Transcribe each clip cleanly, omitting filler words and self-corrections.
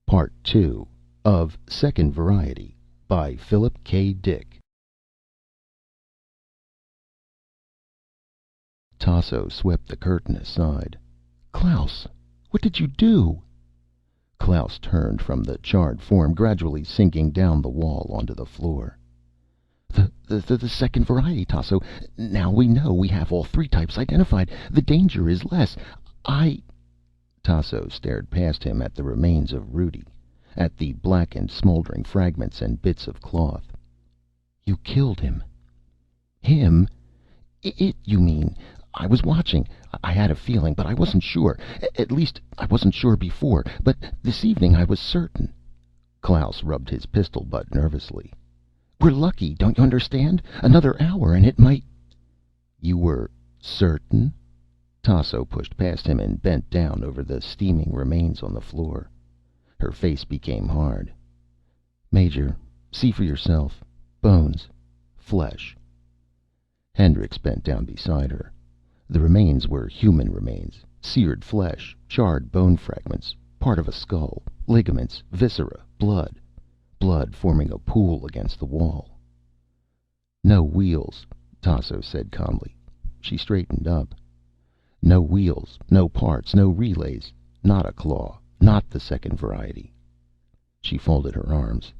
Part 2 of Second Variety by Philip K. Dick. Tasso swept the curtain aside. "Klaus, what did you do?" Klaus turned from the charred form, gradually sinking down the wall onto the floor. The second variety, Tasso. Now we know we have all three types identified. The danger is less. Tasso stared past him at the remains of Rudy, at the blackened, smoldering fragments and bits of cloth. "You killed him." "Him? You mean? I was watching. I had a feeling, but I wasn't sure. At least, I wasn't sure before. But this evening I was certain." Klaus rubbed his pistol butt nervously. "We're lucky, don't you understand? Another hour and it might—" "You were certain?" Tasso pushed past him and bent down over the steaming remains on the floor. Her face became hard. "Major, see for yourself. Bones. Flesh." Hendricks bent down beside her. The remains were human remains. Seared flesh, charred bone fragments, part of a skull, ligaments, viscera, blood. Blood forming a pool against the wall. "No wheels," Tasso said calmly. She straightened up. "No wheels, no parts, no relays. Not a claw. Not the second variety." She folded her arms.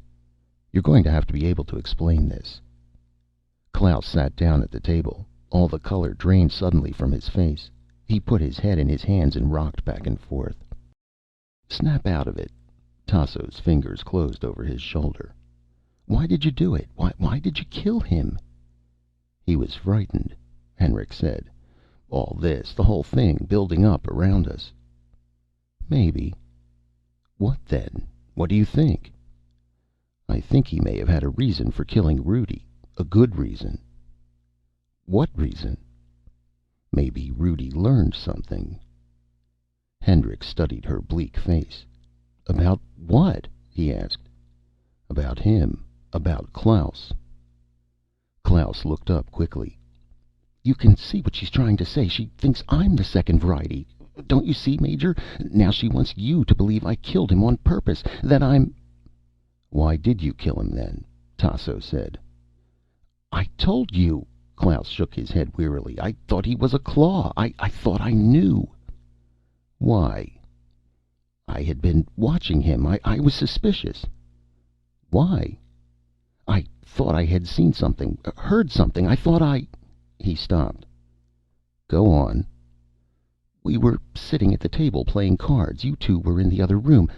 "You're going to have to be able to explain this." Klaus sat down at the table. All the color drained suddenly from his face. He put his head in his hands and rocked back and forth. "Snap out of it." Tasso's fingers closed over his shoulder. "Why did you do it? Why did you kill him?" "He was frightened," Hendricks said. "All this, the whole thing, building up around us." "Maybe." "What then? What do you think?" "I think he may have had a reason for killing Rudy. A good reason." "What reason?" "Maybe Rudy learned something." Hendricks studied her bleak face. "About what?" he asked. "About him. About Klaus." Klaus looked up quickly. "You can see what she's trying to say. She thinks I'm the second variety. Don't you see, Major? Now she wants you to believe I killed him on purpose. That I'm—" "Why did you kill him, then?" Tasso said. "I told you." Klaus shook his head wearily. "I thought he was a claw. I thought I knew." "Why?" "I had been watching him. I was suspicious." "Why?" "I thought I had seen something, heard something. I thought I—" He stopped. "Go on." "We were sitting at the table playing cards. You two were in the other room.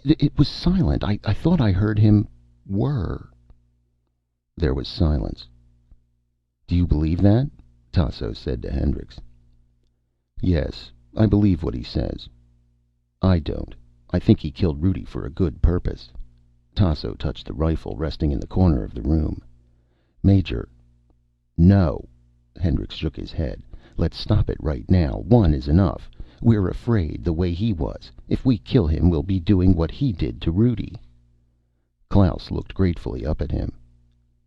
It was silent. I thought I heard him whir." There was silence. "Do you believe that?" Tasso said to Hendricks. "Yes, I believe what he says." "I don't. I think he killed Rudy for a good purpose." Tasso touched the rifle resting in the corner of the room. "Major—" "No." Hendricks shook his head. "Let's stop it right now. One is enough. We're afraid, the way he was. If we kill him, we'll be doing what he did to Rudy." Klaus looked gratefully up at him.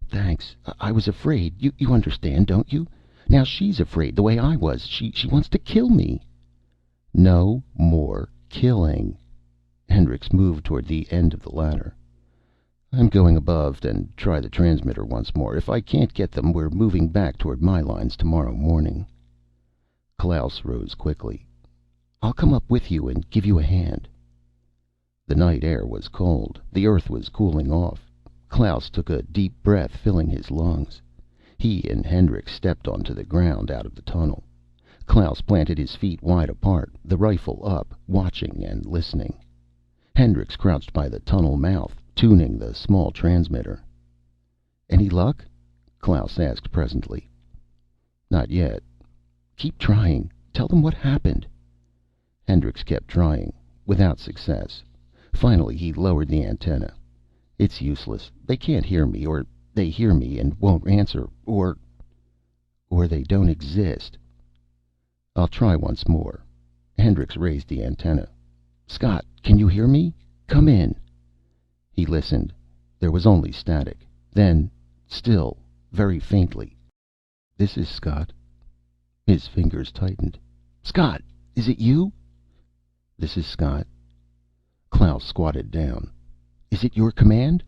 "Thanks. I was afraid. You understand, don't you? Now she's afraid, the way I was. She wants to kill me." "No more killing." Hendricks moved toward the end of the ladder. "I'm going above and try the transmitter once more. If I can't get them, we're moving back toward my lines tomorrow morning." Klaus rose quickly. "I'll come up with you and give you a hand." The night air was cold. The earth was cooling off. Klaus took a deep breath, filling his lungs. He and Hendricks stepped onto the ground out of the tunnel. Klaus planted his feet wide apart, the rifle up, watching and listening. Hendricks crouched by the tunnel mouth, tuning the small transmitter. "Any luck?" Klaus asked presently. "Not yet." "Keep trying. Tell them what happened." Hendricks kept trying, without success. Finally he lowered the antenna. "It's useless. They can't hear me, or they hear me and won't answer, or they don't exist." "I'll try once more." Hendricks raised the antenna. "Scott, can you hear me? Come in." He listened. There was only static. Then, still, very faintly, "This is Scott." His fingers tightened. "Scott, is it you?" "This is Scott." Klaus squatted down. "Is it your command?"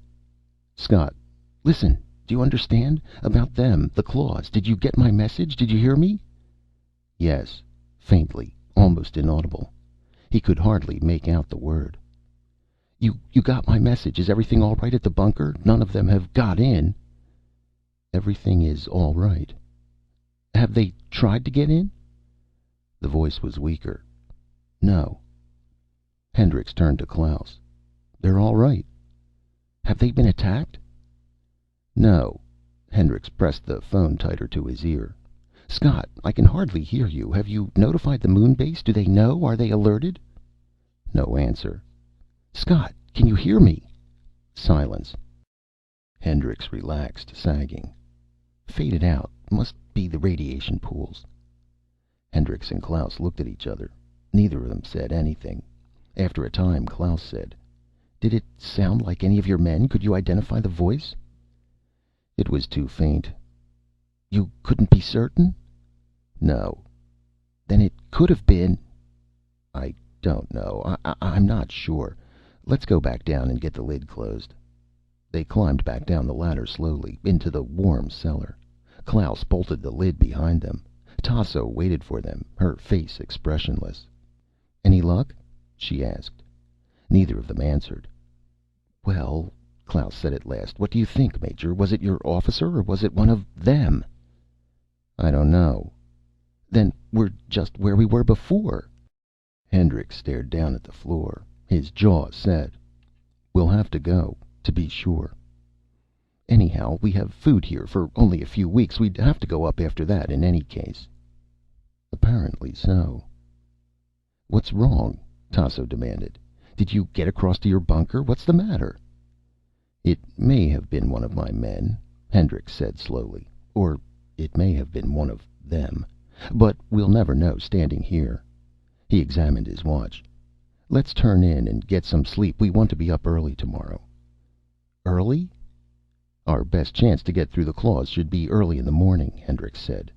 Scott: "Listen. Do you understand? About them, the claws. Did you get my message? Did you hear me?" "Yes." Faintly, almost inaudible. He could hardly make out the word. You got my message. Is everything all right at the bunker? None of them have got in?" "Everything is all right." "Have they tried to get in?" The voice was weaker. "No." Hendricks turned to Klaus. "They're all right." "Have they been attacked?" "No." Hendricks pressed the phone tighter to his ear. "Scott, I can hardly hear you. Have you notified the moon base? Do they know? Are they alerted?" No answer. "Scott, can you hear me?" Silence. Hendricks relaxed, sagging. "Faded out. Must be the radiation pools." Hendricks and Klaus looked at each other. Neither of them said anything. After a time, Klaus said, "Did it sound like any of your men? Could you identify the voice?" "It was too faint." "You couldn't be certain?" "No." "Then it could have been—" "I don't know. I'm not sure. Let's go back down and get the lid closed." They climbed back down the ladder slowly, into the warm cellar. Klaus bolted the lid behind them. Tasso waited for them, her face expressionless. "Any luck?" she asked. Neither of them answered. "Well," Klaus said at last, "what do you think, Major? Was it your officer, or was it one of them?" "I don't know." "Then we're just where we were before." Hendricks stared down at the floor, his jaw set. "We'll have to go, to be sure." "Anyhow, we have food here for only a few weeks. We'd have to go up after that in any case." "Apparently so." "What's wrong?" Tasso demanded. "Did you get across to your bunker? What's the matter?" "It may have been one of my men," Hendricks said slowly. "Or it may have been one of them. But we'll never know standing here." He examined his watch. "Let's turn in and get some sleep. We want to be up early tomorrow." "Early?" "Our best chance to get through the claws should be early in the morning," Hendricks said.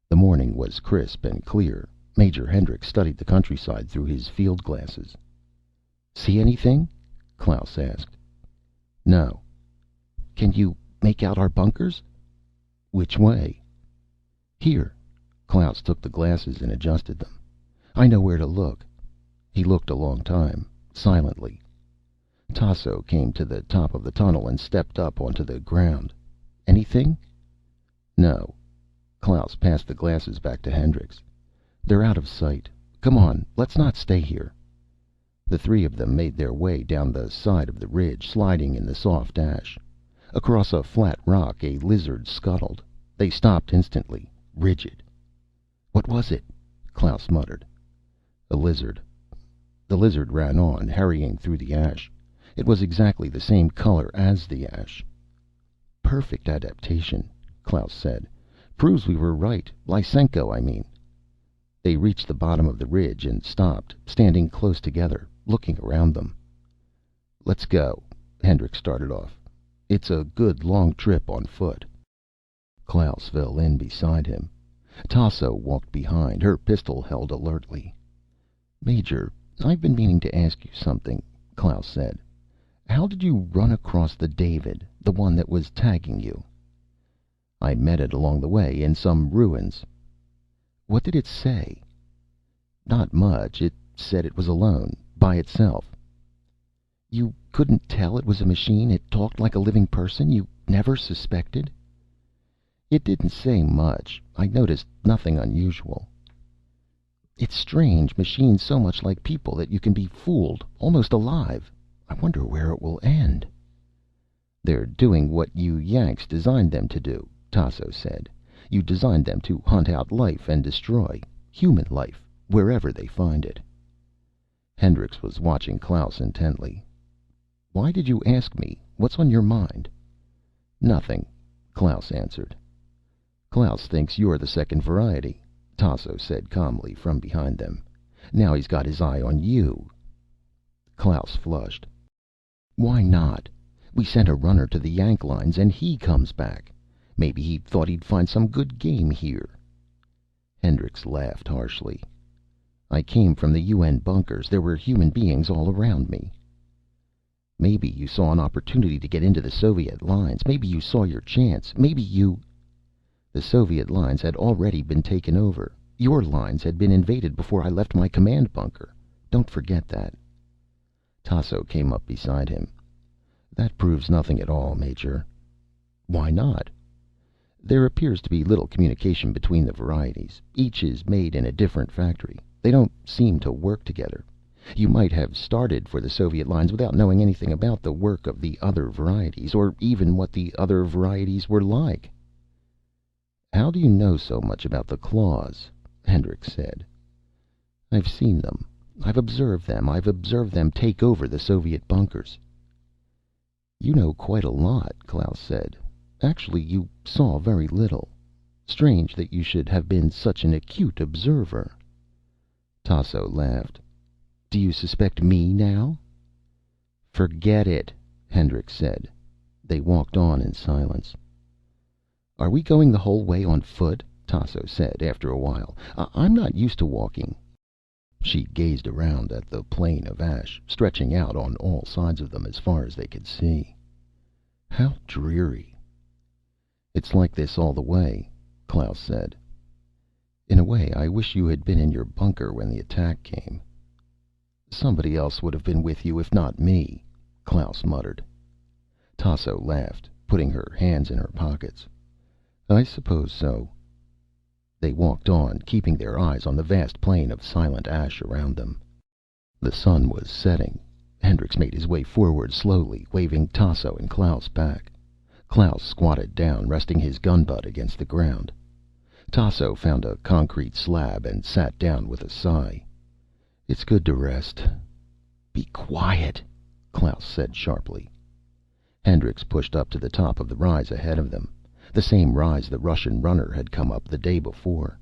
The morning was crisp and clear. Major Hendricks studied the countryside through his field glasses. "See anything?" Klaus asked. "No." "Can you make out our bunkers?" "Which way?" "Here." Klaus took the glasses and adjusted them. "I know where to look." He looked a long time, silently. Tasso came to the top of the tunnel and stepped up onto the ground. "Anything?" "No." Klaus passed the glasses back to Hendricks. "They're out of sight. Come on, let's not stay here." The three of them made their way down the side of the ridge, sliding in the soft ash. Across a flat rock a lizard scuttled. They stopped instantly, rigid. "What was it?" Klaus muttered. "A lizard." The lizard ran on, hurrying through the ash. It was exactly the same color as the ash. "Perfect adaptation," Klaus said. "Proves we were right. Lysenko, I mean." They reached the bottom of the ridge and stopped, standing close together, looking around them. "Let's go." Hendricks started off. "It's a good long trip on foot." Klaus fell in beside him. Tasso walked behind, her pistol held alertly. "Major, I've been meaning to ask you something," Klaus said. "How did you run across the David, the one that was tagging you?" "I met it along the way, in some ruins." "What did it say?" "Not much. It said it was alone, by itself." "You couldn't tell it was a machine? It talked like a living person? You never suspected?" "It didn't say much. I noticed nothing unusual." "It's strange. Machines so much like people that you can be fooled, almost alive. I wonder where it will end." "They're doing what you Yanks designed them to do," Tasso said. "You designed them to hunt out life and destroy. Human life, wherever they find it." Hendricks was watching Klaus intently. "Why did you ask me? What's on your mind?" "Nothing," Klaus answered. "Klaus thinks you're the second variety," Tasso said calmly from behind them. "Now he's got his eye on you." Klaus flushed. "Why not? We sent a runner to the Yank lines and he comes back. Maybe he thought he'd find some good game here." Hendricks laughed harshly. I came from the UN bunkers. There were human beings all around me. Maybe you saw an opportunity to get into the Soviet lines. Maybe you saw your chance. Maybe you... The Soviet lines had already been taken over. Your lines had been invaded before I left my command bunker. Don't forget that. Tasso came up beside him. That proves nothing at all, Major. Why not? There appears to be little communication between the varieties. Each is made in a different factory. They don't seem to work together. You might have started for the Soviet lines without knowing anything about the work of the other varieties, or even what the other varieties were like. How do you know so much about the claws? Hendricks said. I've seen them. I've observed them. I've observed them take over the Soviet bunkers. You know quite a lot, Klaus said. Actually, you saw very little. Strange that you should have been such an acute observer. Tasso laughed. Do you suspect me now? Forget it, Hendricks said. They walked on in silence. Are we going the whole way on foot? Tasso said after a while. I'm not used to walking. She gazed around at the plain of ash, stretching out on all sides of them as far as they could see. How dreary. It's like this all the way, Klaus said. In a way, I wish you had been in your bunker when the attack came. Somebody else would have been with you if not me, Klaus muttered. Tasso laughed, putting her hands in her pockets. I suppose so. They walked on, keeping their eyes on the vast plain of silent ash around them. The sun was setting. Hendricks made his way forward slowly, waving Tasso and Klaus back. Klaus squatted down, resting his gun butt against the ground. Tasso found a concrete slab and sat down with a sigh. It's good to rest. Be quiet, Klaus said sharply. Hendricks pushed up to the top of the rise ahead of them, the same rise the Russian runner had come up the day before.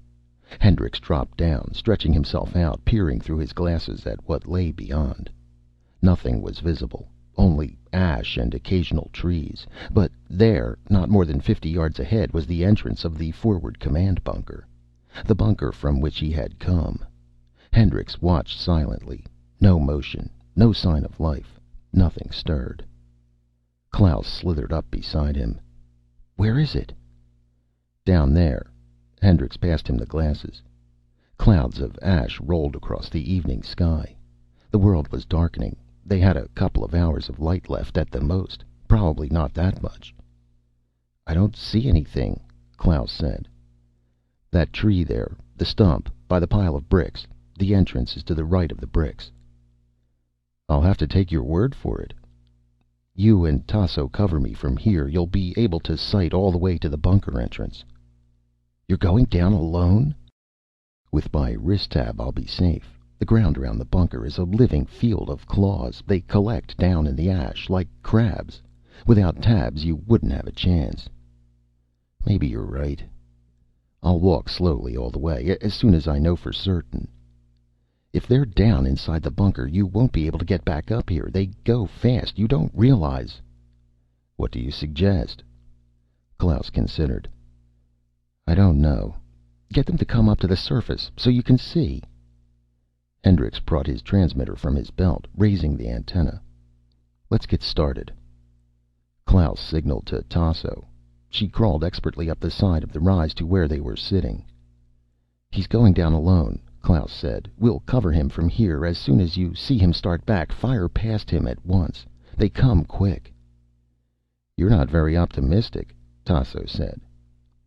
Hendricks dropped down, stretching himself out, peering through his glasses at what lay beyond. Nothing was visible, only ash and occasional trees. But there, not more than 50 yards ahead, was the entrance of the forward command bunker. The bunker from which he had come. Hendricks watched silently. No motion, no sign of life. Nothing stirred. Klaus slithered up beside him. Where is it? Down there. Hendricks passed him the glasses. Clouds of ash rolled across the evening sky. The world was darkening. They had a couple of hours of light left at the most. Probably not that much. I don't see anything, Klaus said. That tree there, the stump, by the pile of bricks. The entrance is to the right of the bricks. I'll have to take your word for it. You and Tasso cover me from here. You'll be able to sight all the way to the bunker entrance. You're going down alone? With my wrist tab, I'll be safe. The ground around the bunker is a living field of claws. They collect down in the ash, like crabs. Without tabs, you wouldn't have a chance. Maybe you're right. I'll walk slowly all the way, as soon as I know for certain. If they're down inside the bunker, you won't be able to get back up here. They go fast. You don't realize. What do you suggest? Klaus considered. I don't know. Get them to come up to the surface so you can see. Hendricks brought his transmitter from his belt, raising the antenna. Let's get started. Klaus signaled to Tasso. She crawled expertly up the side of the rise to where they were sitting. He's going down alone, Klaus said. We'll cover him from here. As soon as you see him start back, fire past him at once. They come quick. You're not very optimistic, Tasso said.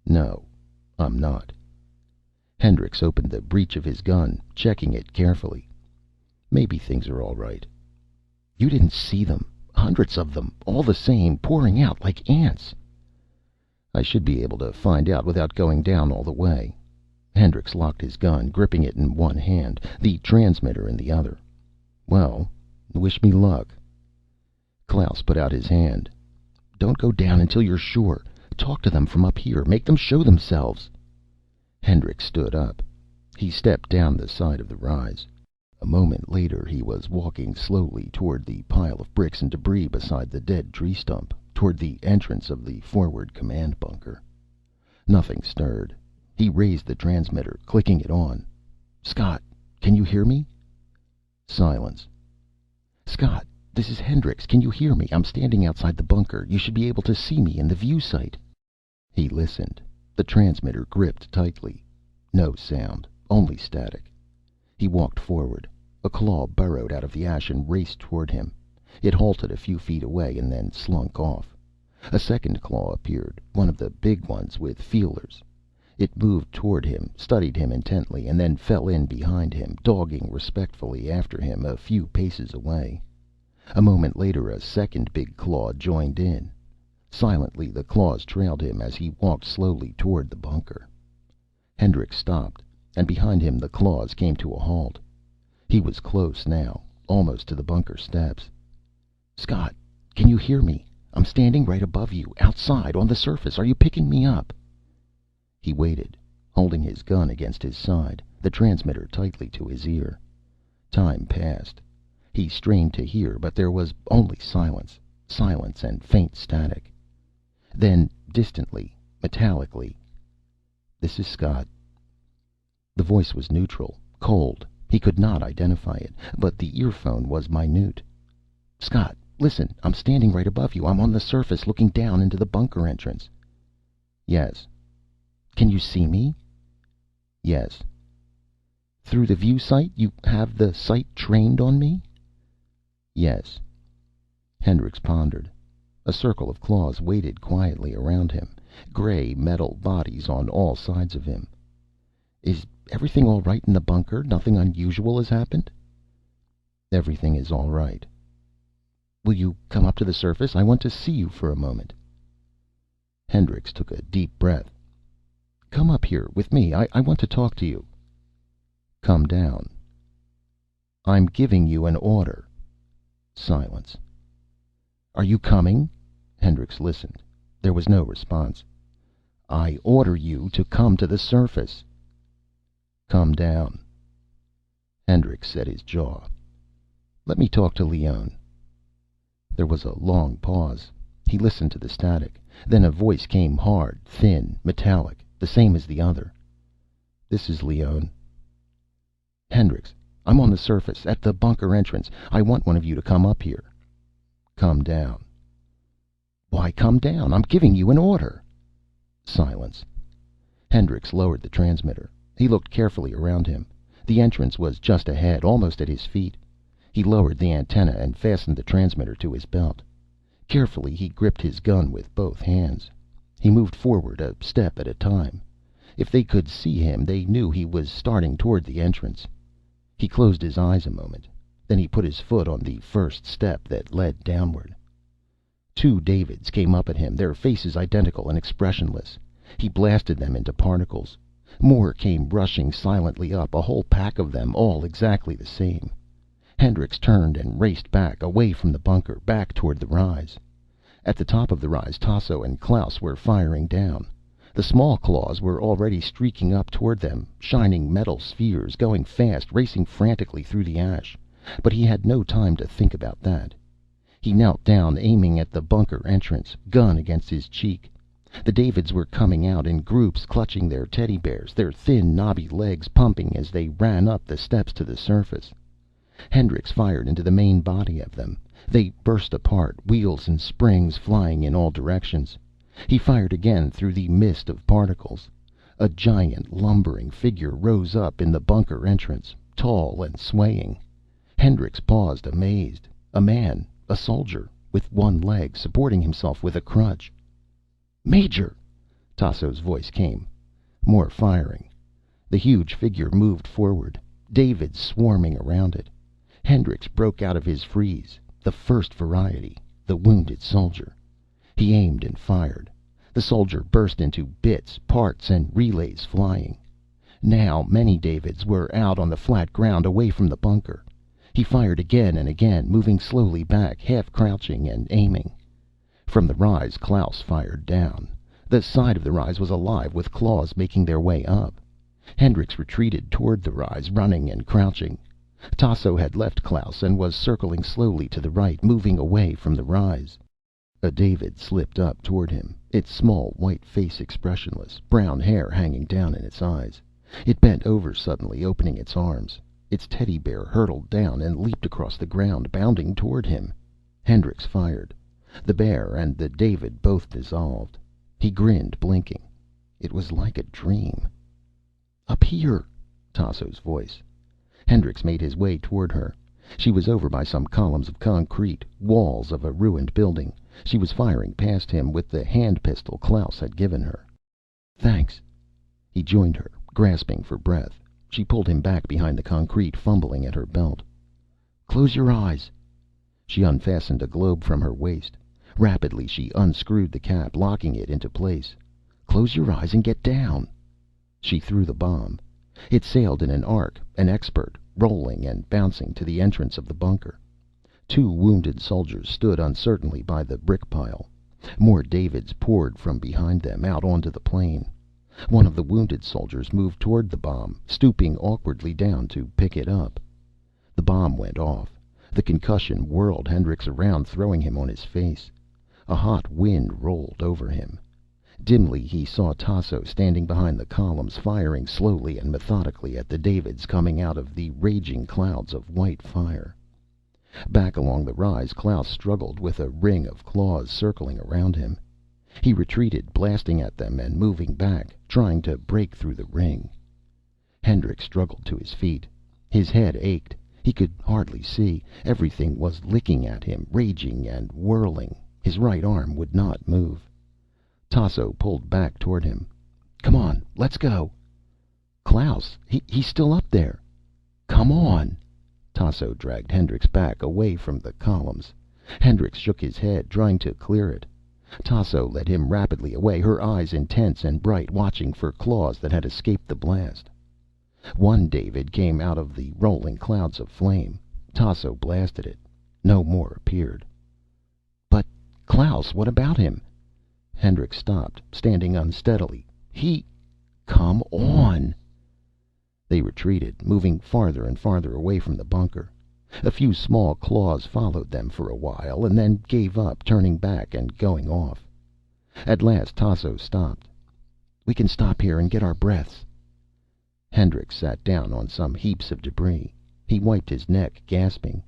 No, I'm not. Hendricks opened the breech of his gun, checking it carefully. Maybe things are all right. You didn't see them. Hundreds of them, all the same, pouring out like ants. I should be able to find out without going down all the way. Hendricks locked his gun, gripping it in one hand, the transmitter in the other. Well, wish me luck. Klaus put out his hand. Don't go down until you're sure. Talk to them from up here. Make them show themselves. Hendricks stood up. He stepped down the side of the rise. A moment later, he was walking slowly toward the pile of bricks and debris beside the dead tree stump, toward the entrance of the forward command bunker. Nothing stirred. He raised the transmitter, clicking it on. Scott, Can you hear me?" Silence. "Scott, this is Hendricks. Can you hear me? I'm standing outside the bunker. You should be able to see me in the view sight." He listened. The transmitter gripped tightly. No sound, only static. He walked forward. A claw burrowed out of the ash and raced toward him. It halted a few feet away and then slunk off. A second claw appeared, one of the big ones with feelers. It moved toward him, studied him intently, and then fell in behind him, dogging respectfully after him a few paces away. A moment later a second big claw joined in. Silently the claws trailed him as he walked slowly toward the bunker. Hendricks stopped, and behind him the claws came to a halt. He was close now, almost to the bunker steps. "Scott, can you hear me? I'm standing right above you, outside, on the surface. Are you picking me up?" He waited, holding his gun against his side, the transmitter tightly to his ear. Time passed. He strained to hear, but there was only silence. Silence and faint static. Then, distantly, metallically, "This is Scott." The voice was neutral, cold. He could not identify it, but the earphone was minute. "Scott, listen. I'm standing right above you. I'm on the surface, looking down into the bunker entrance." "Yes." "Can you see me?" "Yes." "Through the view sight? You have the sight trained on me?" "Yes." Hendricks pondered. A circle of claws waited quietly around him, gray metal bodies on all sides of him. "Is everything all right in the bunker? Nothing unusual has happened?" "Everything is all right." "Will you come up to the surface? I want to see you for a moment." Hendricks took a deep breath. "Come up here with me. I want to talk to you." "Come down." "I'm giving you an order." Silence. "Are you coming?" Hendricks listened. There was no response. "I order you to come to the surface." "Come down." Hendricks set his jaw. "Let me talk to Leone." There was a long pause. He listened to the static. Then a voice came, hard, thin, metallic, the same as the other. "This is Leone." "Hendricks, I'm on the surface, at the bunker entrance. I want one of you to come up here." "Come down." "Why come down? I'm giving you an order." Silence. Hendricks lowered the transmitter. He looked carefully around him. The entrance was just ahead, almost at his feet. He lowered the antenna and fastened the transmitter to his belt. Carefully he gripped his gun with both hands. He moved forward, a step at a time. If they could see him, they knew he was starting toward the entrance. He closed his eyes a moment. Then he put his foot on the first step that led downward. Two Davids came up at him, their faces identical and expressionless. He blasted them into particles. More came rushing silently up, a whole pack of them, all exactly the same. Hendricks turned and raced back, away from the bunker, back toward the rise. At the top of the rise, Tasso and Klaus were firing down. The small claws were already streaking up toward them, shining metal spheres, going fast, racing frantically through the ash. But he had no time to think about that. He knelt down, aiming at the bunker entrance, gun against his cheek. The Davids were coming out in groups, clutching their teddy bears, their thin, knobby legs pumping as they ran up the steps to the surface. Hendricks fired into the main body of them. They burst apart, wheels and springs flying in all directions. He fired again through the mist of particles. A giant, lumbering figure rose up in the bunker entrance, tall and swaying. Hendricks paused, amazed. A man, a soldier, with one leg, supporting himself with a crutch. "Major!" Tasso's voice came. More firing. The huge figure moved forward, Davids swarming around it. Hendricks broke out of his freeze. The first variety, the wounded soldier. He aimed and fired. The soldier burst into bits, parts and relays flying. Now many Davids were out on the flat ground, away from the bunker. He fired again and again, moving slowly back, half crouching and aiming. From the rise, Klaus fired down. The side of the rise was alive with claws making their way up. Hendricks retreated toward the rise, running and crouching. Tasso had left Klaus and was circling slowly to the right, moving away from the rise. A David slipped up toward him, its small white face expressionless, brown hair hanging down in its eyes. It bent over suddenly, opening its arms. Its teddy bear hurtled down and leaped across the ground, bounding toward him. Hendricks fired. The bear and the David both dissolved. He grinned, blinking. It was like a dream. "Up here!" Tasso's voice. Hendricks made his way toward her. She was over by some columns of concrete, walls of a ruined building. She was firing past him with the hand pistol Klaus had given her. "Thanks." He joined her, grasping for breath. She pulled him back behind the concrete, fumbling at her belt. "Close your eyes." She unfastened a globe from her waist. Rapidly she unscrewed the cap, locking it into place. "Close your eyes and get down." She threw the bomb. It sailed in an arc, an expert, rolling and bouncing to the entrance of the bunker. Two wounded soldiers stood uncertainly by the brick pile. More Davids poured from behind them, out onto the plain. One of the wounded soldiers moved toward the bomb, stooping awkwardly down to pick it up. The bomb went off. The concussion whirled Hendricks around, throwing him on his face. A hot wind rolled over him. Dimly he saw Tasso standing behind the columns, firing slowly and methodically at the Davids coming out of the raging clouds of white fire. Back along the rise, Klaus struggled with a ring of claws circling around him. He retreated, blasting at them and moving back, trying to break through the ring. Hendricks struggled to his feet. His head ached. He could hardly see. Everything was licking at him, raging and whirling. His right arm would not move. Tasso pulled back toward him. "Come on, let's go." "Klaus, he's still up there." "Come on." Tasso dragged Hendricks back, away from the columns. Hendricks shook his head, trying to clear it. Tasso led him rapidly away, her eyes intense and bright, watching for claws that had escaped the blast. One David came out of the rolling clouds of flame. Tasso blasted it. No more appeared. "But Klaus, what about him?" Hendricks stopped, standing unsteadily. Come on." They retreated, moving farther and farther away from the bunker. A few small claws followed them for a while, and then gave up, turning back and going off. At last Tasso stopped. "We can stop here and get our breaths." Hendricks sat down on some heaps of debris. He wiped his neck, gasping.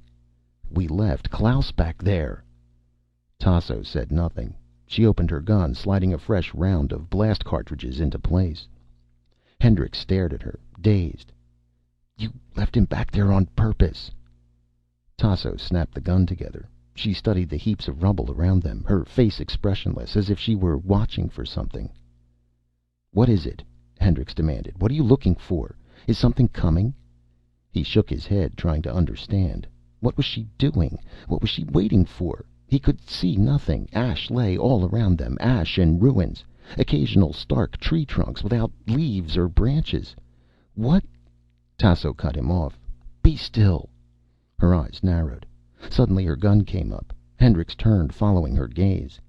"We left Klaus back there." Tasso said nothing. She opened her gun, sliding a fresh round of blast cartridges into place. Hendricks stared at her, dazed. "You left him back there on purpose." Tasso snapped the gun together. She studied the heaps of rubble around them, her face expressionless, as if she were watching for something. "What is it?" Hendricks demanded. "What are you looking for? Is something coming?" He shook his head, trying to understand. What was she doing? What was she waiting for? He could see nothing. Ash lay all around them, ash and ruins. Occasional stark tree trunks without leaves or branches. "What?" Tasso cut him off. "Be still." Her eyes narrowed. Suddenly her gun came up. Hendricks turned, following her gaze.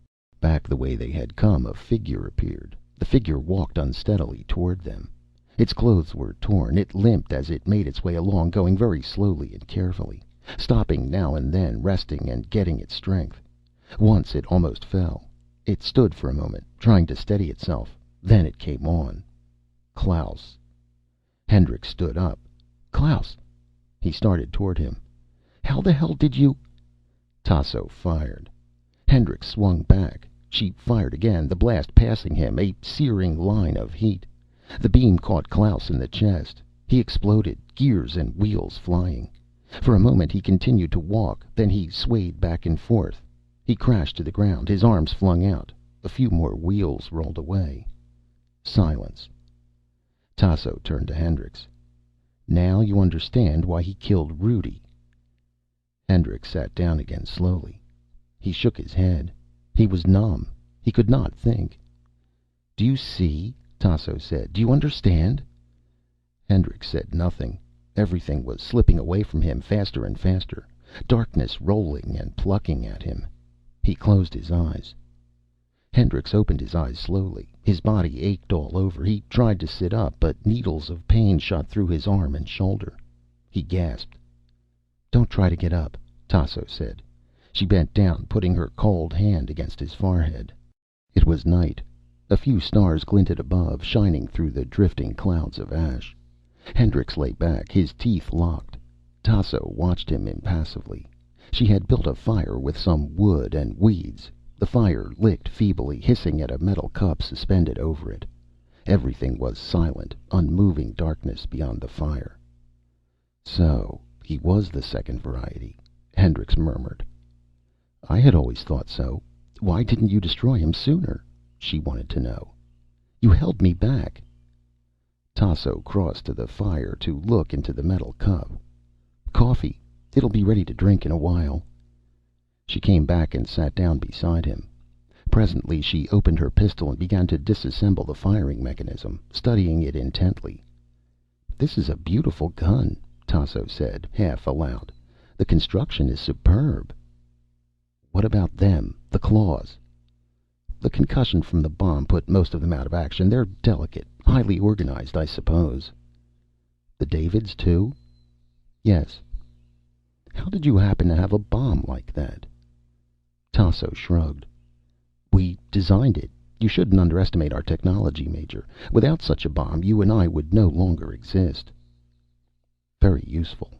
Back the way they had come, a figure appeared. The figure walked unsteadily toward them. Its clothes were torn. It limped as it made its way along, going very slowly and carefully, stopping now and then, resting and getting its strength. Once it almost fell. It stood for a moment, trying to steady itself. Then it came on. Klaus. Hendricks stood up. "Klaus." He started toward him. "How the hell did you—" Tasso fired. Hendricks swung back. She fired again, the blast passing him, a searing line of heat. The beam caught Klaus in the chest. He exploded, gears and wheels flying. For a moment he continued to walk, then he swayed back and forth. He crashed to the ground, his arms flung out. A few more wheels rolled away. Silence. Tasso turned to Hendricks. "Now you understand why he killed Rudi." Hendricks sat down again slowly. He shook his head. He was numb. He could not think. "Do you see?" Tasso said. "Do you understand?" Hendricks said nothing. Everything was slipping away from him, faster and faster. Darkness rolling and plucking at him. He closed his eyes. Hendricks opened his eyes slowly. His body ached all over. He tried to sit up, but needles of pain shot through his arm and shoulder. He gasped. "Don't try to get up," Tasso said. She bent down, putting her cold hand against his forehead. It was night. A few stars glinted above, shining through the drifting clouds of ash. Hendricks lay back, his teeth locked. Tasso watched him impassively. She had built a fire with some wood and weeds. The fire licked feebly, hissing at a metal cup suspended over it. Everything was silent, unmoving darkness beyond the fire. So he was the second variety, Hendricks murmured. I had always thought so. Why didn't you destroy him sooner? She wanted to know. You held me back. Tasso crossed to the fire to look into the metal cup. Coffee. It'll be ready to drink in a while. She came back and sat down beside him. Presently she opened her pistol and began to disassemble the firing mechanism, studying it intently. This is a beautiful gun, Tasso said, half aloud. The construction is superb. What about them, the claws? The concussion from the bomb put most of them out of action. They're delicate, highly organized, I suppose. The Davids, too? Yes. How did you happen to have a bomb like that? Tasso shrugged. We designed it. You shouldn't underestimate our technology, Major. Without such a bomb, you and I would no longer exist. Very useful.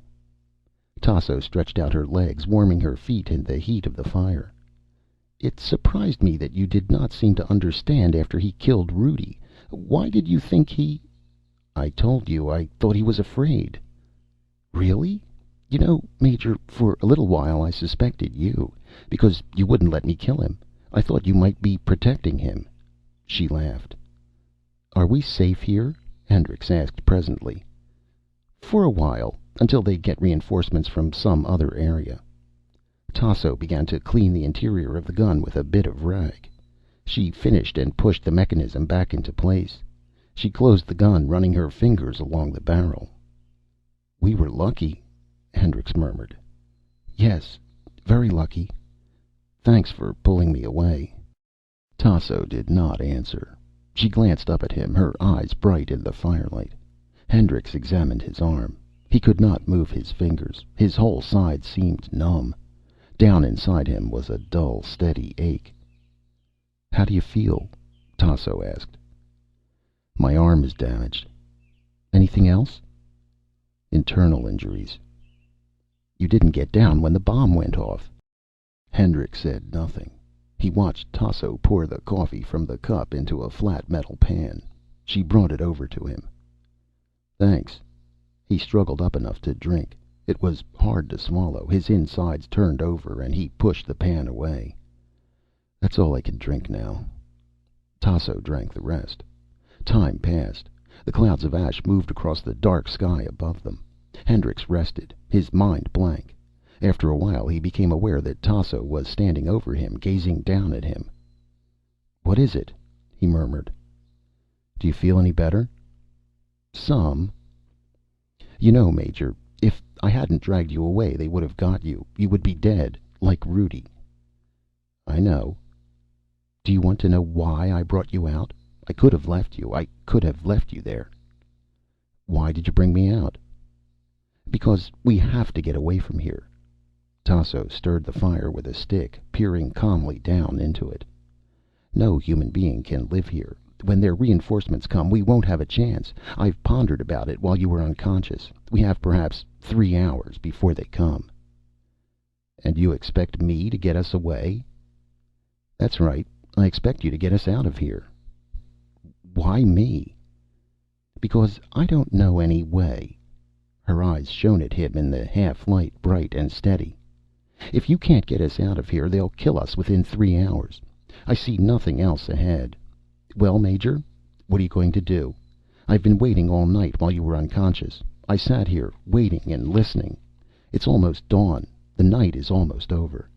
Tasso stretched out her legs, warming her feet in the heat of the fire. It surprised me that you did not seem to understand after he killed Rudy. Why did you think he... I told you I thought he was afraid. Really? You know, Major, for a little while I suspected you, because you wouldn't let me kill him. I thought you might be protecting him. She laughed. Are we safe here? Hendricks asked presently. For a while, until they get reinforcements from some other area. Tasso began to clean the interior of the gun with a bit of rag. She finished and pushed the mechanism back into place. She closed the gun, running her fingers along the barrel. We were lucky, Hendricks murmured. Yes, very lucky. Thanks for pulling me away. Tasso did not answer. She glanced up at him, her eyes bright in the firelight. Hendricks examined his arm. He could not move his fingers. His whole side seemed numb. Down inside him was a dull, steady ache. How do you feel? Tasso asked. My arm is damaged. Anything else? Internal injuries. You didn't get down when the bomb went off. Hendricks said nothing. He watched Tasso pour the coffee from the cup into a flat metal pan. She brought it over to him. Thanks. He struggled up enough to drink. It was hard to swallow. His insides turned over, and he pushed the pan away. That's all I can drink now. Tasso drank the rest. Time passed. The clouds of ash moved across the dark sky above them. Hendricks rested, his mind blank. After a while he became aware that Tasso was standing over him, gazing down at him. What is it? He murmured. Do you feel any better? Some. You know, Major, if I hadn't dragged you away, they would have got you. You would be dead, like Rudy. I know. Do you want to know why I brought you out? I could have left you. I could have left you there. Why did you bring me out? Because we have to get away from here. Tasso stirred the fire with a stick, peering calmly down into it. No human being can live here. When their reinforcements come, we won't have a chance. I've pondered about it while you were unconscious. We have perhaps 3 hours before they come. And you expect me to get us away? That's right. I expect you to get us out of here. Why me? Because I don't know any way. Her eyes shone at him in the half-light, bright and steady. If you can't get us out of here, they'll kill us within 3 hours. I see nothing else ahead. Well, Major, what are you going to do? I've been waiting all night while you were unconscious. I sat here, waiting and listening. It's almost dawn. The night is almost over.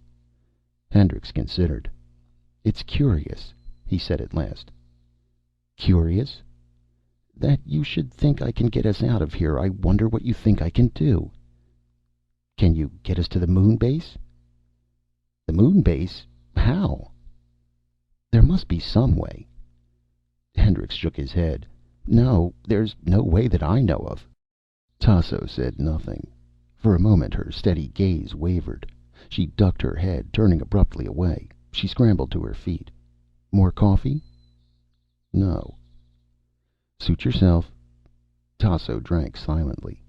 Hendricks considered. It's curious, he said at last. Curious? That you should think I can get us out of here. I wonder what you think I can do. Can you get us to the moon base? The moon base? How? There must be some way. Hendricks shook his head. No, there's no way that I know of. Tasso said nothing. For a moment her steady gaze wavered. She ducked her head, turning abruptly away. She scrambled to her feet. More coffee? No. Suit yourself. Tasso drank silently.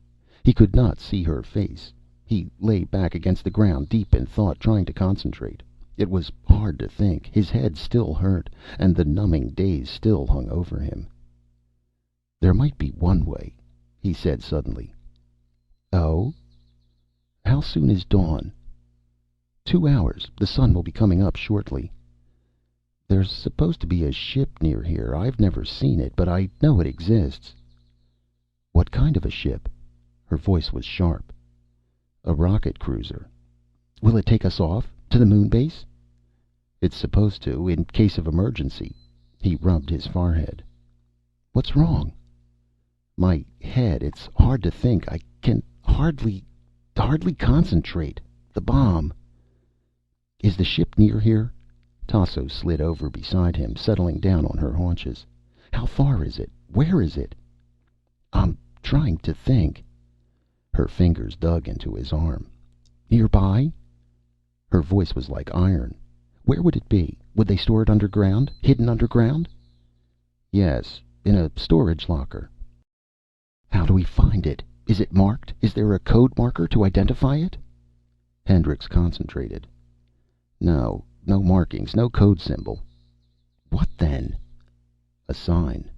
He could not see her face. He lay back against the ground, deep in thought, trying to concentrate. It was hard to think. His head still hurt, and the numbing daze still hung over him. "There might be one way," he said suddenly. "Oh? How soon is dawn?" "2 hours. The sun will be coming up shortly." "There's supposed to be a ship near here. I've never seen it, but I know it exists." "What kind of a ship?" Her voice was sharp. "A rocket cruiser." "Will it take us off? To the moon base?" "It's supposed to, in case of emergency." He rubbed his forehead. "What's wrong?" "My head. It's hard to think. I can hardly concentrate. The bomb." "Is the ship near here?" Tasso slid over beside him, settling down on her haunches. "How far is it? Where is it?" "I'm trying to think." Her fingers dug into his arm. "Nearby?" Her voice was like iron. "Where would it be? Would they store it underground? Hidden underground?" "Yes, in a storage locker." "How do we find it? Is it marked? Is there a code marker to identify it?" Hendricks concentrated. "No. No markings. No code symbol." "What then?" "A sign."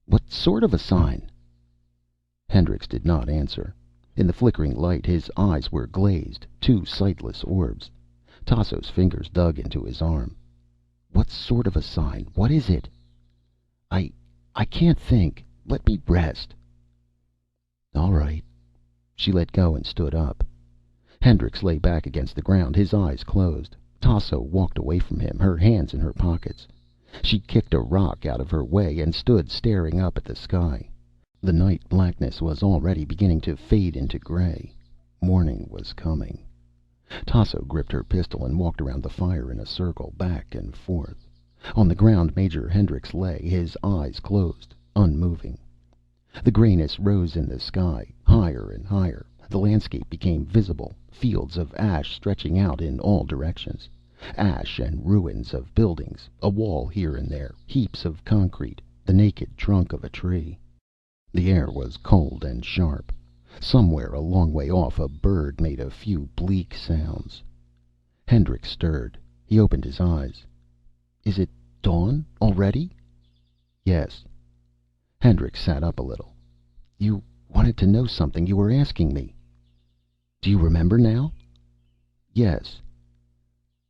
"What sort of a sign?" Hendricks did not answer. In the flickering light his eyes were glazed, two sightless orbs. Tasso's fingers dug into his arm. "What sort of a sign? What is it?" I can't think. Let me rest." "All right." She let go and stood up. Hendricks lay back against the ground, his eyes closed. Tasso walked away from him, her hands in her pockets. She kicked a rock out of her way and stood staring up at the sky. The night blackness was already beginning to fade into gray. Morning was coming. Tasso gripped her pistol and walked around the fire in a circle, back and forth. On the ground Major Hendricks lay, his eyes closed, unmoving. The grayness rose in the sky, higher and higher. The landscape became visible, fields of ash stretching out in all directions. Ash and ruins of buildings, a wall here and there, heaps of concrete, the naked trunk of a tree. The air was cold and sharp. Somewhere a long way off a bird made a few bleak sounds. Hendricks stirred. He opened his eyes. "Is it dawn already?" "Yes." Hendricks sat up a little. "You wanted to know something. You were asking me." "Do you remember now?" "Yes."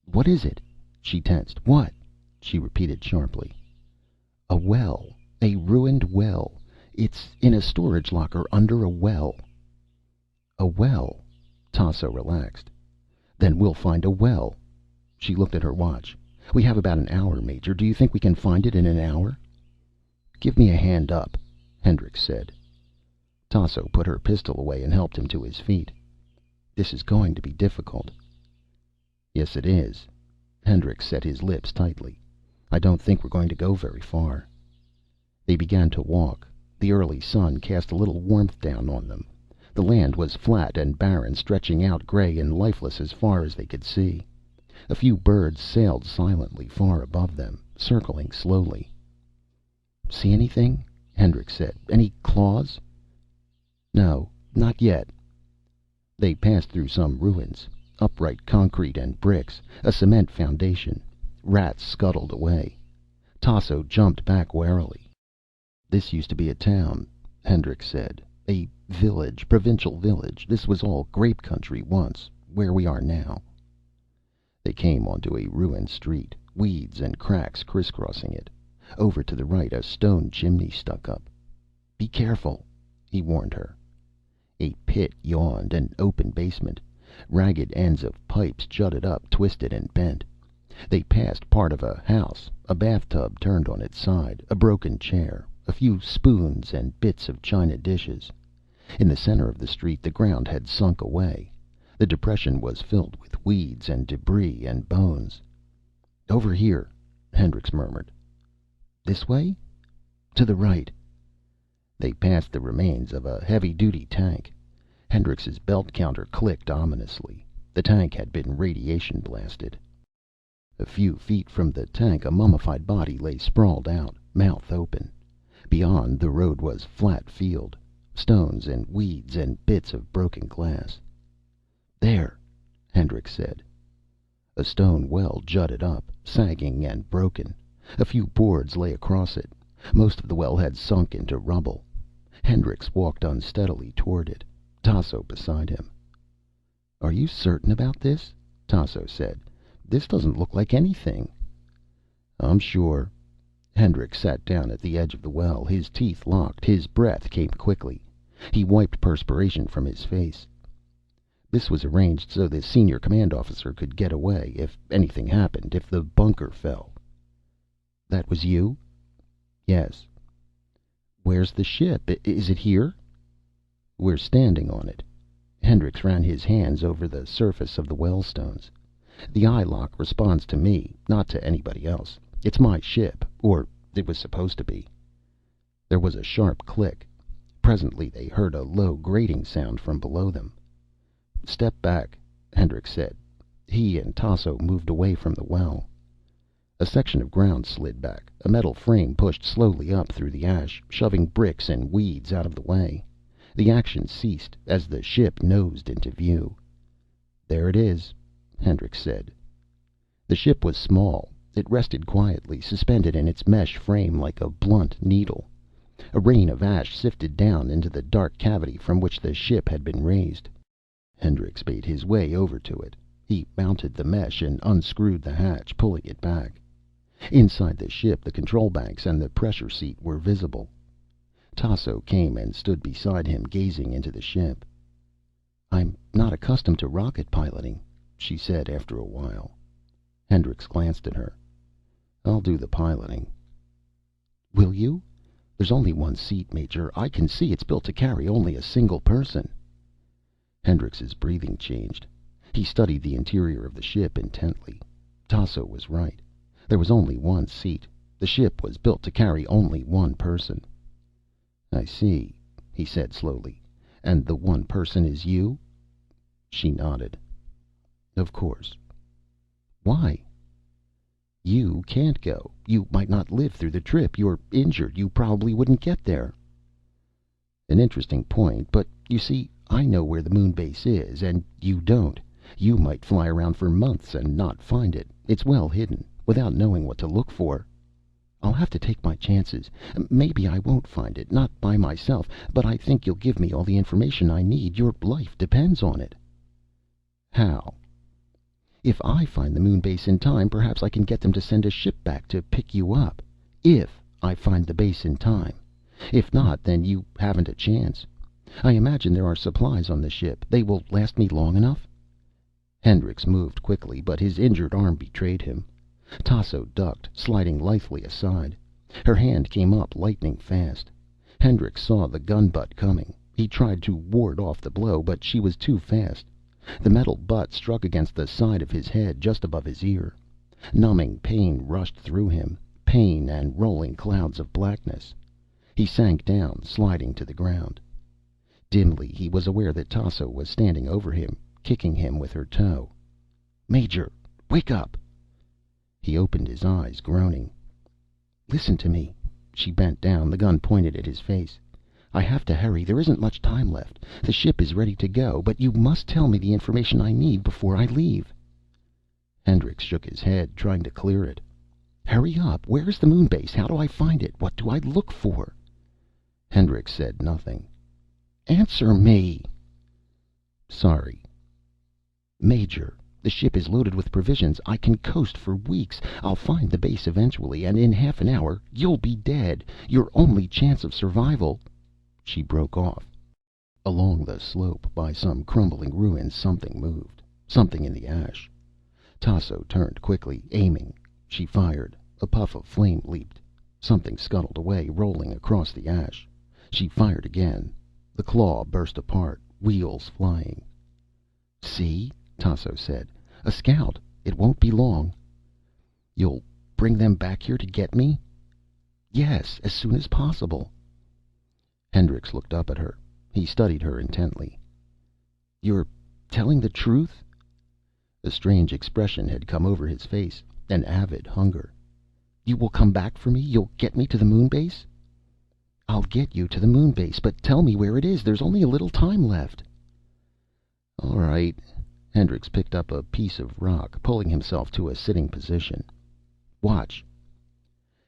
"What is it?" She tensed. "What?" She repeated sharply. "A well. A ruined well. It's in a storage locker under a well." "A well?" Tasso relaxed. "Then we'll find a well." She looked at her watch. "We have about an hour, Major. Do you think we can find it in an hour?" "Give me a hand up," Hendricks said. Tasso put her pistol away and helped him to his feet. "This is going to be difficult." "Yes, it is." Hendricks set his lips tightly. "I don't think we're going to go very far." They began to walk. The early sun cast a little warmth down on them. The land was flat and barren, stretching out gray and lifeless as far as they could see. A few birds sailed silently far above them, circling slowly. "See anything?" Hendricks said. "Any claws?" "No, not yet." They passed through some ruins. Upright concrete and bricks. A cement foundation. Rats scuttled away. Tasso jumped back warily. "This used to be a town," Hendricks said. "A village, provincial village. This was all grape country once, where we are now." They came onto a ruined street, weeds and cracks crisscrossing it. Over to the right a stone chimney stuck up. "Be careful," he warned her. A pit yawned, an open basement. Ragged ends of pipes jutted up, twisted and bent. They passed part of a house, a bathtub turned on its side, a broken chair, a few spoons and bits of china dishes. In the center of the street the ground had sunk away. The depression was filled with weeds and debris and bones. "Over here," Hendricks murmured. "This way?" "To the right." They passed the remains of a heavy-duty tank. Hendrix's belt counter clicked ominously. The tank had been radiation blasted. A few feet from the tank a mummified body lay sprawled out, mouth open. Beyond, the road was flat field. Stones and weeds and bits of broken glass. "There," Hendricks said. A stone well jutted up, sagging and broken. A few boards lay across it. Most of the well had sunk into rubble. Hendricks walked unsteadily toward it, Tasso beside him. "Are you certain about this?" Tasso said. "This doesn't look like anything." "I'm sure." Hendricks sat down at the edge of the well, his teeth locked. His breath came quickly. He wiped perspiration from his face. "This was arranged so the senior command officer could get away, if anything happened, if the bunker fell." "That was you?" "Yes." "Where's the ship? Is it here?" "We're standing on it." Hendricks ran his hands over the surface of the well stones. "The eye lock responds to me, not to anybody else. It's my ship, or it was supposed to be." There was a sharp click. Presently they heard a low grating sound from below them. "Step back," Hendricks said. He and Tasso moved away from the well. A section of ground slid back. A metal frame pushed slowly up through the ash, shoving bricks and weeds out of the way. The action ceased as the ship nosed into view. "There it is," Hendricks said. The ship was small. It rested quietly, suspended in its mesh frame like a blunt needle. A rain of ash sifted down into the dark cavity from which the ship had been raised. Hendricks made his way over to it. He mounted the mesh and unscrewed the hatch, pulling it back. Inside the ship, the control banks and the pressure seat were visible. Tasso came and stood beside him, gazing into the ship. "I'm not accustomed to rocket piloting," she said after a while. Hendricks glanced at her. "I'll do the piloting." "Will you? There's only one seat, Major. I can see it's built to carry only a single person." Hendrix's breathing changed. He studied the interior of the ship intently. Tasso was right. There was only one seat. The ship was built to carry only one person. "I see," he said slowly. "And the one person is you?" She nodded. "Of course." "Why?" "You can't go. You might not live through the trip. You're injured. You probably wouldn't get there." "An interesting point. But you see, I know where the moon base is, and you don't. You might fly around for months and not find it. It's well hidden, without knowing what to look for." "I'll have to take my chances. Maybe I won't find it, not by myself, but I think you'll give me all the information I need. Your life depends on it." "How?" "If I find the moon base in time, perhaps I can get them to send a ship back to pick you up. If I find the base in time. If not, then you haven't a chance. I imagine there are supplies on the ship. They will last me long enough?" Hendricks moved quickly, but his injured arm betrayed him. Tasso ducked, sliding lithely aside. Her hand came up lightning fast. Hendricks saw the gun butt coming. He tried to ward off the blow, but she was too fast. The metal butt struck against the side of his head, just above his ear. Numbing pain rushed through him, pain and rolling clouds of blackness. He sank down, sliding to the ground. Dimly, he was aware that Tasso was standing over him, kicking him with her toe. "Major, wake up!" He opened his eyes, groaning. "Listen to me." She bent down, the gun pointed at his face. "I have to hurry. There isn't much time left. The ship is ready to go, but you must tell me the information I need before I leave." Hendricks shook his head, trying to clear it. "Hurry up. Where is the moon base? How do I find it? What do I look for?" Hendricks said nothing. "Answer me!" "Sorry." "Major, the ship is loaded with provisions. I can coast for weeks. I'll find the base eventually, and in half an hour you'll be dead. Your only chance of survival—" She broke off. Along the slope, by some crumbling ruins, something moved. Something in the ash. Tasso turned quickly, aiming. She fired. A puff of flame leaped. Something scuttled away, rolling across the ash. She fired again. The claw burst apart, wheels flying. "See?" Tasso said. "A scout. It won't be long." "You'll bring them back here to get me?" "Yes, as soon as possible." Hendricks looked up at her. He studied her intently. "You're telling the truth?" A strange expression had come over his face, an avid hunger. "You will come back for me? You'll get me to the moon base?" I'll get you to the moon base, but tell me where it is. There's only a little time left. All right. Hendricks picked up a piece of rock, pulling himself to a sitting position. Watch.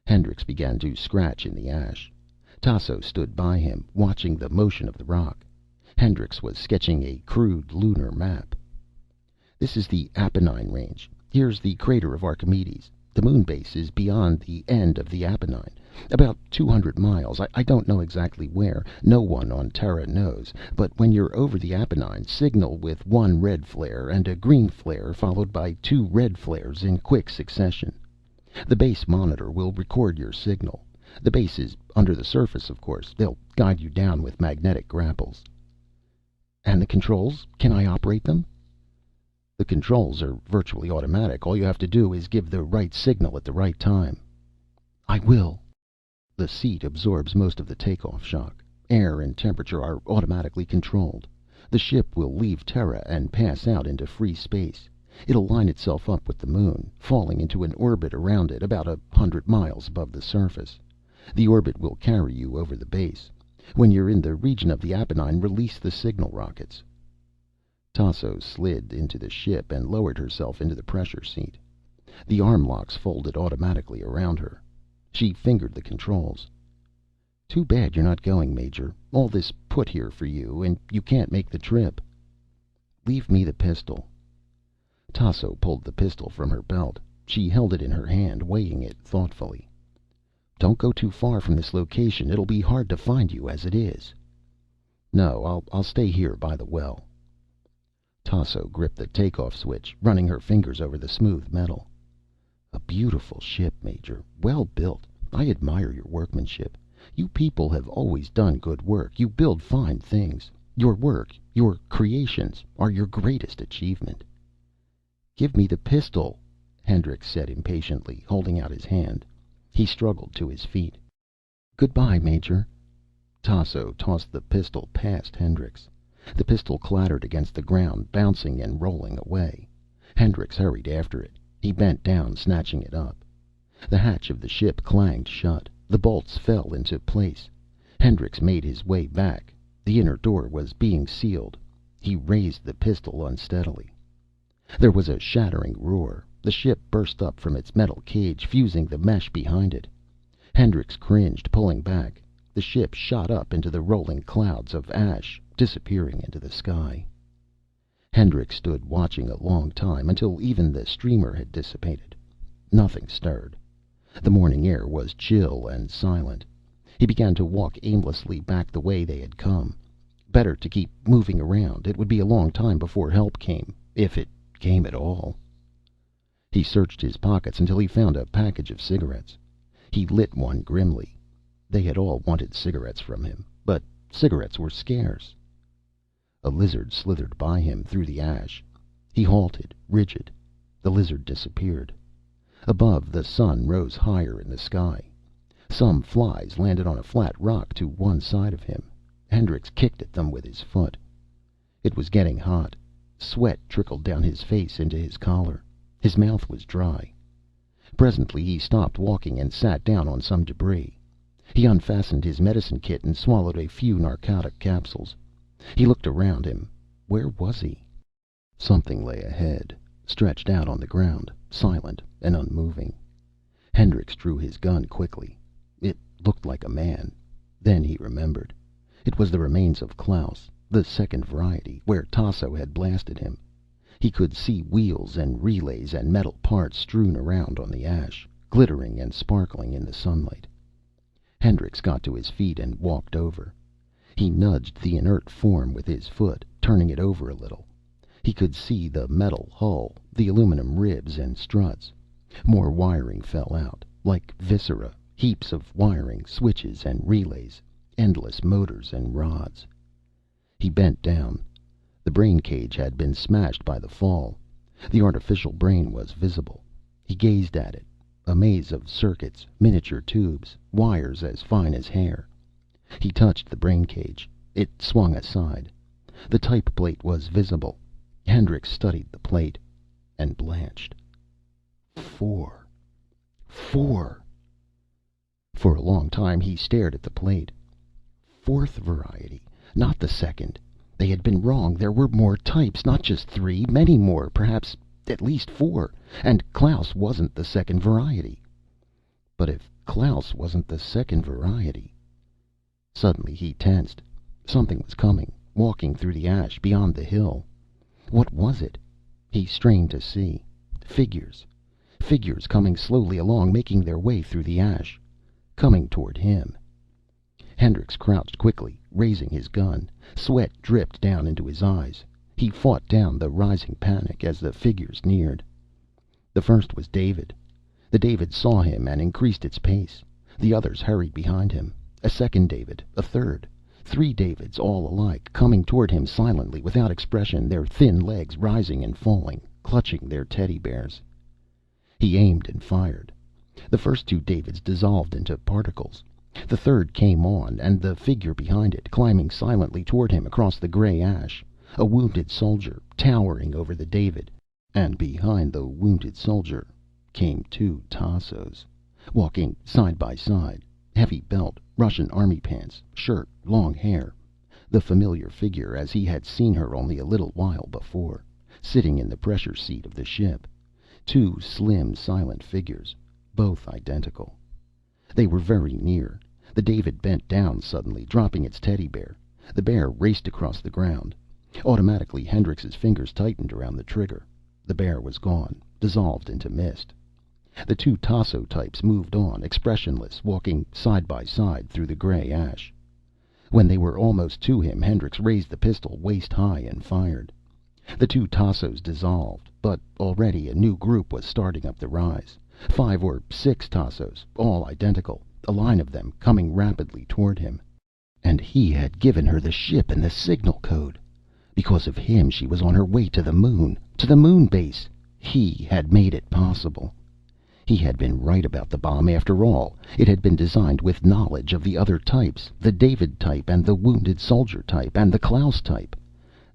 Hendricks began to scratch in the ash. Tasso stood by him, watching the motion of the rock. Hendricks was sketching a crude lunar map. This is the Apennine Range. Here's the crater of Archimedes. The moon base is beyond the end of the Apennine. About 200 miles. I don't know exactly where. No one on Terra knows. But when you're over the Apennine, signal with one red flare and a green flare, followed by two red flares in quick succession. The base monitor will record your signal. The base is under the surface, of course. They'll guide you down with magnetic grapples. And the controls? Can I operate them? The controls are virtually automatic. All you have to do is give the right signal at the right time. I will. The seat absorbs most of the takeoff shock. Air and temperature are automatically controlled. The ship will leave Terra and pass out into free space. It'll line itself up with the moon, falling into an orbit around it about 100 miles above the surface. The orbit will carry you over the base. When you're in the region of the Apennine, release the signal rockets. Tasso slid into the ship and lowered herself into the pressure seat. The arm locks folded automatically around her. She fingered the controls. Too bad you're not going, Major. All this put here for you, and you can't make the trip. Leave me the pistol. Tasso pulled the pistol from her belt. She held it in her hand, weighing it thoughtfully. Don't go too far from this location. It'll be hard to find you as it is. No, I'll stay here by the well. Tasso gripped the takeoff switch, running her fingers over the smooth metal. A beautiful ship, Major. Well built. I admire your workmanship. You people have always done good work. You build fine things. Your work, your creations, are your greatest achievement. Give me the pistol, Hendricks said impatiently, holding out his hand. He struggled to his feet. Goodbye, Major. Tasso tossed the pistol past Hendricks. The pistol clattered against the ground, bouncing and rolling away. Hendricks hurried after it. He bent down, snatching it up. The hatch of the ship clanged shut. The bolts fell into place. Hendricks made his way back. The inner door was being sealed. He raised the pistol unsteadily. There was a shattering roar. The ship burst up from its metal cage, fusing the mesh behind it. Hendricks cringed, pulling back. The ship shot up into the rolling clouds of ash, disappearing into the sky. Hendricks stood watching a long time, until even the streamer had dissipated. Nothing stirred. The morning air was chill and silent. He began to walk aimlessly back the way they had come. Better to keep moving around. It would be a long time before help came, if it came at all. He searched his pockets until he found a package of cigarettes. He lit one grimly. They had all wanted cigarettes from him, but cigarettes were scarce. A lizard slithered by him through the ash. He halted, rigid. The lizard disappeared. Above, the sun rose higher in the sky. Some flies landed on a flat rock to one side of him. Hendricks kicked at them with his foot. It was getting hot. Sweat trickled down his face into his collar. His mouth was dry. Presently he stopped walking and sat down on some debris. He unfastened his medicine kit and swallowed a few narcotic capsules. He looked around him. Where was he? Something lay ahead, stretched out on the ground, silent and unmoving. Hendricks drew his gun quickly. It looked like a man. Then he remembered. It was the remains of Klaus, the second variety, where Tasso had blasted him. He could see wheels and relays and metal parts strewn around on the ash, glittering and sparkling in the sunlight. Hendricks got to his feet and walked over. He nudged the inert form with his foot, turning it over a little. He could see the metal hull, the aluminum ribs and struts. More wiring fell out, like viscera, heaps of wiring, switches and relays, endless motors and rods. He bent down. The brain cage had been smashed by the fall. The artificial brain was visible. He gazed at it. A maze of circuits, miniature tubes, wires as fine as hair. He touched the brain cage. It swung aside. The type plate was visible. Hendricks studied the plate and blanched. 4. For a long time he stared at the plate. fourth variety, not the second. They had been wrong. There were more types, not just three, many more, perhaps at least four. And Klaus wasn't the second variety. But if Klaus wasn't the second variety... Suddenly he tensed. Something was coming, walking through the ash, beyond the hill. What was it? He strained to see. Figures. Figures coming slowly along, making their way through the ash. Coming toward him. Hendricks crouched quickly, raising his gun. Sweat dripped down into his eyes. He fought down the rising panic as the figures neared. The first was David. The David saw him and increased its pace. The others hurried behind him. A second David, a third. Three Davids, all alike, coming toward him silently, without expression, their thin legs rising and falling, clutching their teddy bears. He aimed and fired. The first two Davids dissolved into particles. The third came on, and the figure behind it, climbing silently toward him across the gray ash. A wounded soldier, towering over the David. And behind the wounded soldier came two Tassos, walking side by side. Heavy belt, Russian army pants, shirt, long hair. The familiar figure as he had seen her only a little while before, sitting in the pressure seat of the ship. Two slim, silent figures, both identical. They were very near. The David bent down suddenly, dropping its teddy bear. The bear raced across the ground. Automatically, Hendrix's fingers tightened around the trigger. The bear was gone, dissolved into mist. The two Tasso types moved on, expressionless, walking side by side through the gray ash. When they were almost to him, Hendrix raised the pistol waist high and fired. The two Tassos dissolved, but already a new group was starting up the rise. 5 or 6 Tassos, all identical, a line of them coming rapidly toward him. And he had given her the ship and the signal code. Because of him, she was on her way to the moon base. He had made it possible. He had been right about the bomb after all. It had been designed with knowledge of the other types, the David type and the wounded soldier type and the Klaus type.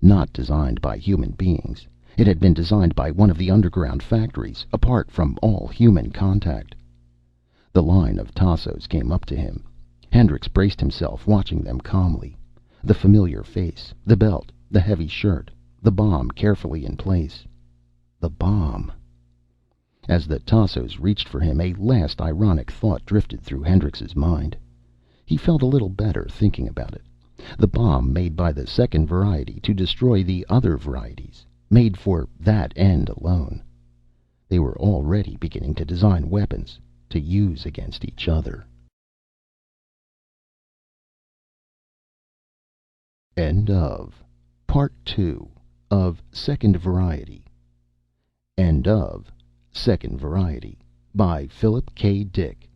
Not designed by human beings. It had been designed by one of the underground factories, apart from all human contact. The line of Tassos came up to him. Hendrix braced himself, watching them calmly. The familiar face, the belt, the heavy shirt, the bomb carefully in place. The bomb. As the Tassos reached for him, a last ironic thought drifted through Hendrix's mind. He felt a little better thinking about it. The bomb made by the second variety to destroy the other varieties. Made for that end alone. They were already beginning to design weapons to use against each other. End of Part 2 of Second Variety. End of Second Variety by Philip K. Dick.